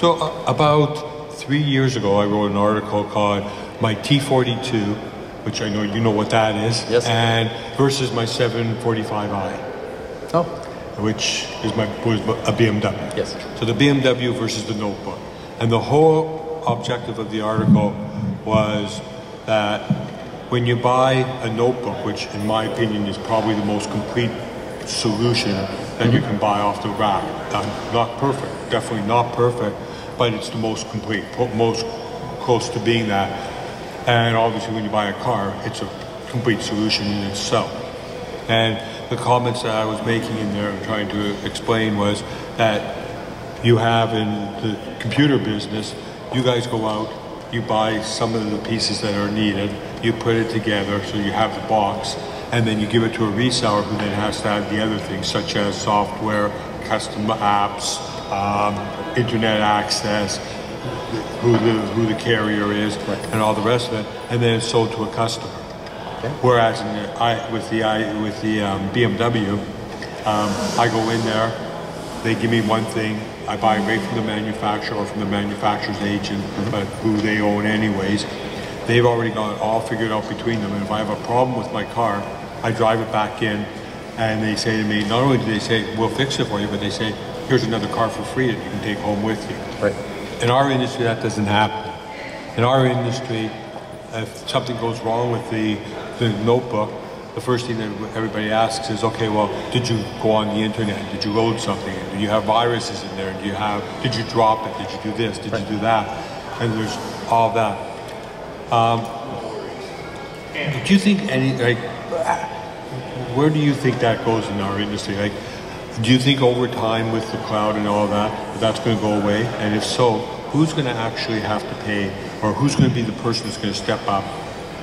So about 3 years ago, I wrote an article called My T42, which I know you know what that is, yes, and versus my 745i. Oh. Which is was a BMW. Yes. So the BMW versus the notebook. And the whole objective of the article was that when you buy a notebook, which in my opinion is probably the most complete solution that you can buy off the rack. Not perfect, definitely not perfect, but it's the most complete, most close to being that. And obviously when you buy a car, it's a complete solution in itself. And the comments that I was making in there and trying to explain was that you have in the computer business, you guys go out, you buy some of the pieces that are needed, you put it together so you have the box, and then you give it to a reseller who then has to add the other things such as software, custom apps, internet access, who the carrier is, and all the rest of it, and then it's sold to a customer. Okay. Whereas with the BMW, I go in there, they give me one thing, I buy right from the manufacturer or from the manufacturer's agent, but who they own anyways. They've already got it all figured out between them, and if I have a problem with my car, I drive it back in, and they say to me, not only do they say, we'll fix it for you, but they say, here's another car for free that you can take home with you. Right. In our industry, that doesn't happen. In our industry, if something goes wrong with the notebook, the first thing that everybody asks is, okay, well, did you go on the internet? Did you load something? Do you have viruses in there? Did you drop it? Did you do this? Did you do that? And there's all that. Do you think where do you think that goes in our industry? Like, do you think over time with the cloud and all that, that's going to go away? And if so, who's going to actually have to pay, or who's going to be the person that's going to step up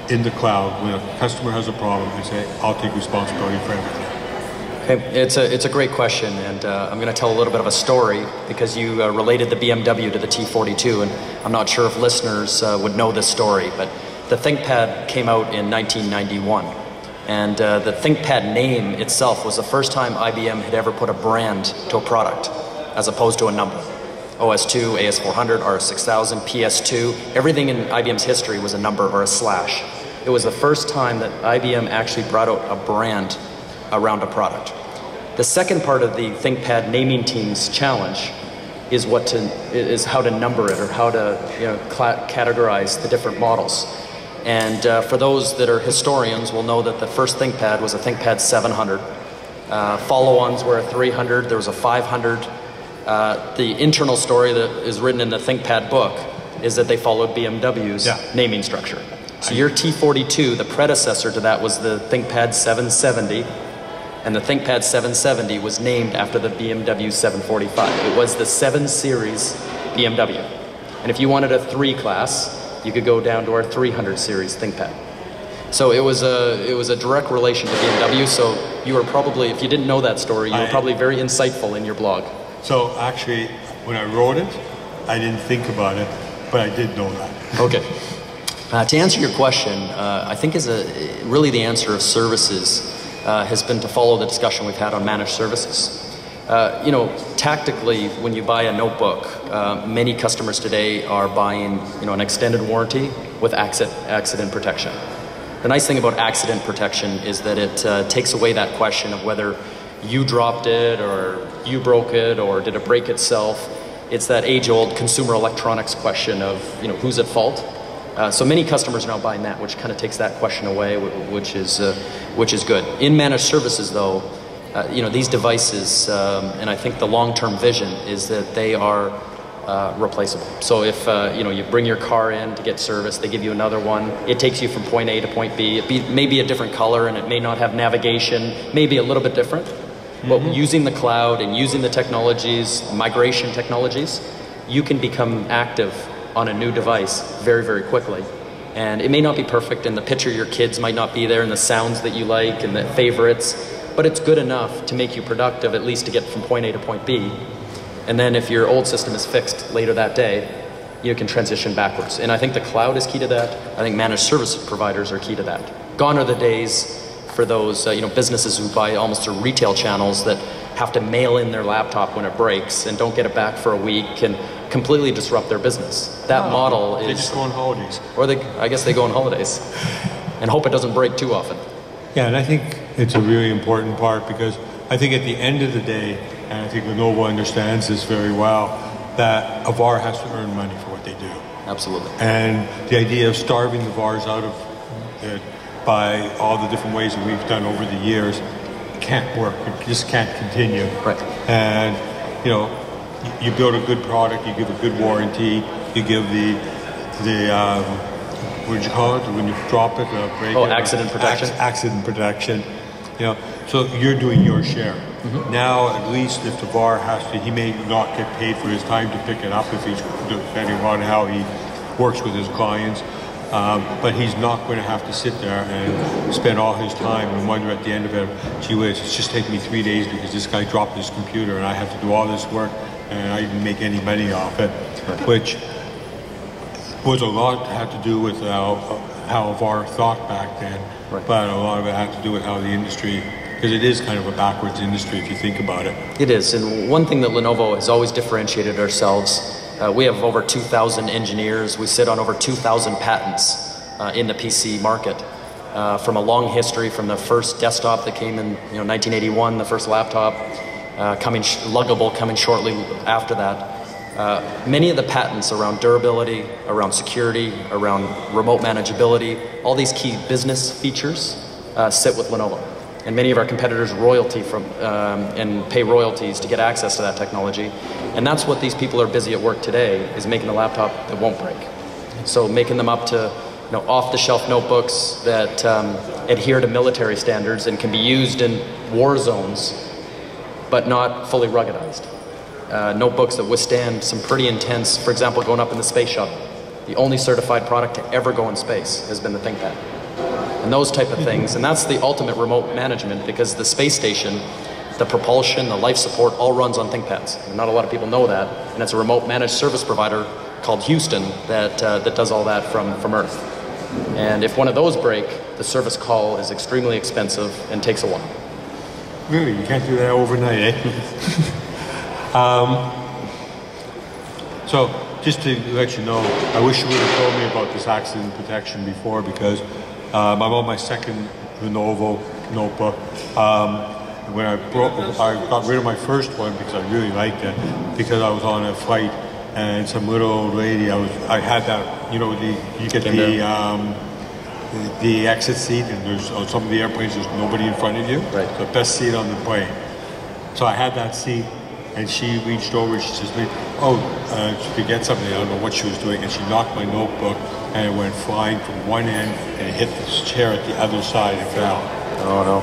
in the cloud when a customer has a problem and say, I'll take responsibility for everything? Okay, it's a great question, and I'm going to tell a little bit of a story because you related the BMW to the T42, and I'm not sure if listeners would know this story, but the ThinkPad came out in 1991, and the ThinkPad name itself was the first time IBM had ever put a brand to a product, as opposed to a number. OS2, AS400, RS6000, PS2, everything in IBM's history was a number or a slash. It was the first time that IBM actually brought out a brand around a product. The second part of the ThinkPad naming team's challenge is how to number it, or how to categorize the different models. And for those that are historians will know that the first ThinkPad was a ThinkPad 700. Follow-ons were a 300, there was a 500. The internal story that is written in the ThinkPad book is that they followed BMW's naming structure. So your T42, the predecessor to that, was the ThinkPad 770, and the ThinkPad 770 was named after the BMW 745. It was the 7 Series BMW. And if you wanted a 3 class, you could go down to our 300 series ThinkPad. So it was a direct relation to BMW, so you were probably, if you didn't know that story, you were probably very insightful in your blog. So actually, when I wrote it, I didn't think about it, but I did know that. Okay. To answer your question, I think really the answer of services has been to follow the discussion we've had on managed services. Tactically, when you buy a notebook, many customers today are buying, an extended warranty with accident protection. The nice thing about accident protection is that it takes away that question of whether you dropped it or you broke it or did it break itself. It's that age-old consumer electronics question of, who's at fault. So many customers are now buying that, which kind of takes that question away, which is good. In managed services, though, these devices, and I think the long-term vision is that they are replaceable. So if you bring your car in to get service, they give you another one. It takes you from point A to point B. It may be a different color, and it may not have navigation, maybe a little bit different. But using the cloud and using the technologies, migration technologies, you can become active on a new device very, very quickly. And it may not be perfect, and the picture of your kids might not be there, and the sounds that you like, and the favorites, but it's good enough to make you productive, at least to get from point A to point B. And then if your old system is fixed later that day, you can transition backwards. And I think the cloud is key to that. I think managed service providers are key to that. Gone are the days for those businesses who buy almost through retail channels that have to mail in their laptop when it breaks and don't get it back for a week, and completely disrupt their business. That model is... They just go on holidays. Or I guess they go on holidays and hope it doesn't break too often. Yeah, and I think it's a really important part, because I think at the end of the day, and I think Lenovo understands this very well, that a VAR has to earn money for what they do. Absolutely. And the idea of starving the VARs out of it by all the different ways that we've done over the years can't work. It just can't continue. Right. And, you know, you build a good product, you give a good warranty, you give the what did you call it when you drop it? Break it, accident protection. Accident protection. You know, so you're doing your share. Mm-hmm. Now, at least if the VAR has to, he may not get paid for his time to pick it up if he's depending on how he works with his clients. But he's not going to have to sit there and spend all his time and wonder at the end of it, gee whiz, it's just taken me 3 days because this guy dropped his computer and I have to do all this work and I didn't make any money off it, which was a lot had to do with how VAR thought back then, but a lot of it had to do with how the industry, because it is kind of a backwards industry if you think about it. It is, and one thing that Lenovo has always differentiated ourselves, we have over 2,000 engineers, we sit on over 2,000 patents in the PC market, from a long history, from the first desktop that came in 1981, the first laptop, luggable coming shortly after that. Many of the patents around durability, around security, around remote manageability, all these key business features sit with Lenovo. And many of our competitors royalty from and pay royalties to get access to that technology. And that's what these people are busy at work today, is making a laptop that won't break. So making them up to off-the-shelf notebooks that adhere to military standards and can be used in war zones, but not fully ruggedized. Notebooks that withstand some pretty intense, for example, going up in the space shuttle. The only certified product to ever go in space has been the ThinkPad. And those type of things, and that's the ultimate remote management, because the space station, the propulsion, the life support, all runs on ThinkPads. And not a lot of people know that, and it's a remote managed service provider called Houston that does all that from Earth. And if one of those break, the service call is extremely expensive and takes a while. Really? You can't do that overnight, eh? So, just to let you know, I wish you would have told me about this accident protection before, because I'm on my second Lenovo notebook. When I got rid of my first one because I really liked it, because I was on a flight and some little old lady, I had that, you get the exit seat, and there's on some of the airplanes there's nobody in front of you. Right. The best seat on the plane. So I had that seat. And she reached over and she says to me, to get something, I don't know what she was doing, and she knocked my notebook and it went flying from one end and it hit this chair at the other side and fell. Oh no.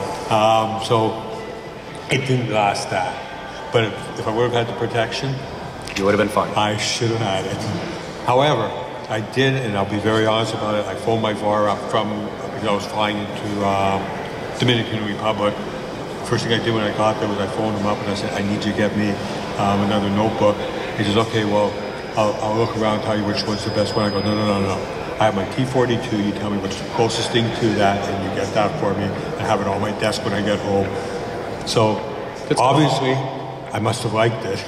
So it didn't last that. But if I would have had the protection, you would have been fine. I should have had it. However, I did, and I'll be very honest about it, I phoned my VAR up because I was flying into Dominican Republic. First thing I did when I got there was I phoned him up and I said, I need you to get me another notebook. He says, okay, well, I'll look around and tell you which one's the best one. I go, no. I have my T42, you tell me what's the closest thing to that, and you get that for me, and have it on my desk when I get home. So, obviously, I must have liked it.